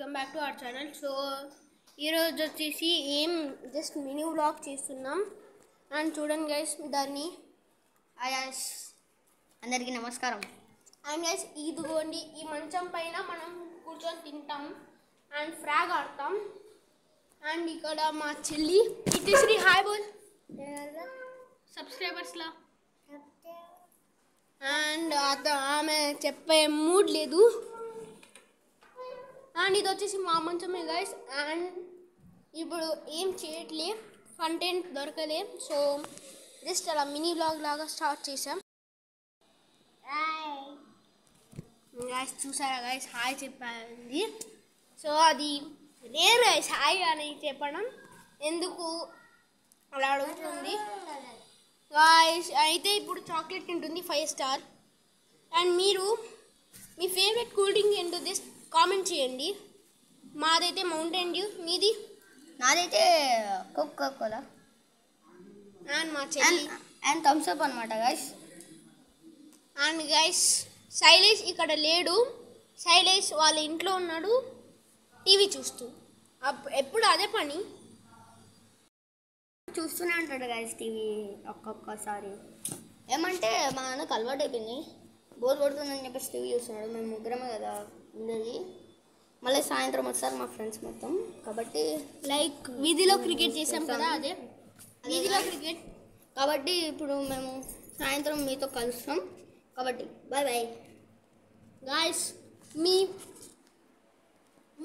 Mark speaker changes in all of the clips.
Speaker 1: Welcome back to our channel. So ఈరోజు వచ్చేసి just mini vlog చేస్తున్నాం. అండ్ చూడండి గైస్, దాన్ని
Speaker 2: అందరికీ నమస్కారం.
Speaker 1: అండ్ గైస్, ఇదిగోండి ఈ మంచం పైన మనం కూర్చొని తింటాం అండ్ ఫ్రాగ్ ఆడతాం. అండ్ ఇక్కడ మా చెల్లి ఇట్శ్రీ హాయ్ బోల్ సబ్స్క్రైబర్స్లా. అండ్ ఆమె చెప్పే మూడ్ లేదు. అండ్ ఇది వచ్చేసి మా మంచమే గైస్. అండ్ ఇప్పుడు ఏం చేయట్లే, కంటెంట్ దొరకలే, సో జస్ట్ అలా మినీ బ్లాగ్ లాగా స్టార్ట్ చేసాం. గైస్ చూసారా గైస్, హాయ్ చెప్పండి. సో అది రేర్ గైస్ హాయ్ అని చెప్పడం, ఎందుకు అలా అడుగుతుంది గైస్. అయితే ఇప్పుడు చాక్లెట్ తింటుంది 5 స్టార్. అండ్ మీరు మీ ఫేవరెట్ కూల్ డ్రింక్ ఏంటో జస్ట్ కామెంట్ చేయండి. మాదైతే మౌంటైన్ డ్యూ, మీది?
Speaker 2: నాదైతే కోకా కోలా.
Speaker 1: అండ్ మా చెల్లి
Speaker 2: అండ్ థమ్స్ అప్ అనమాట గైస్.
Speaker 1: అండ్ గైస్, శైలేష్ ఇక్కడ లేడు. శైలేష్ వాళ్ళ ఇంట్లో ఉన్నాడు, టీవీ చూస్తూ. ఎప్పుడు అదే పని
Speaker 2: చూస్తూనే ఉంటాడు గైస్ టీవీ. ఒక్కొక్కసారి ఏమంటే మా నాన్నకు అలవాటు అయిపోయింది, బోర్ కొడుతుందని చెప్పేసి టీవీ చూస్తున్నాడు. మేము ముగ్గురమే కదా ఉండేది. మళ్ళీ సాయంత్రం వస్తారు మా ఫ్రెండ్స్ మొత్తం. కాబట్టి
Speaker 1: లైక్ వీధిలో క్రికెట్ చేసాం కదా, అదే వీధిలో క్రికెట్.
Speaker 2: కాబట్టి ఇప్పుడు మేము సాయంత్రం మీతో కలుస్తాం. కాబట్టి బాయ్ బాయ్
Speaker 1: గాయస్.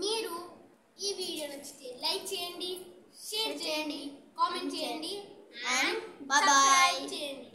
Speaker 1: మీరు ఈ వీడియో నచ్చితే లైక్ చేయండి, షేర్ చేయండి, కామెంట్ చేయండి అండ్
Speaker 2: బాయ్ బాయ్
Speaker 1: చేయండి.